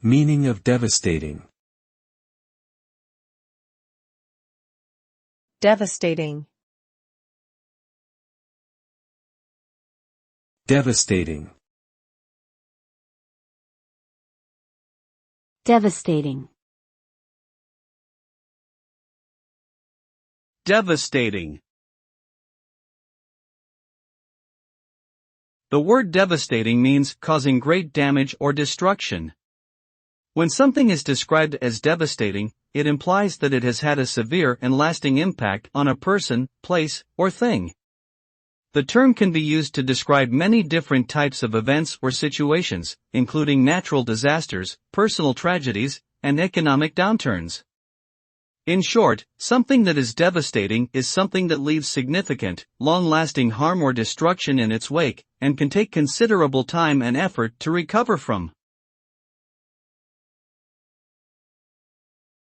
Meaning of devastating. Devastating. Devastating. Devastating. Devastating. The word devastating means causing great damage or destruction. When something is described as devastating, it implies that it has had a severe and lasting impact on a person, place, or thing. The term can be used to describe many different types of events or situations, including natural disasters, personal tragedies, and economic downturns. In short, something that is devastating is something that leaves significant, long-lasting harm or destruction in its wake, and can take considerable time and effort to recover from.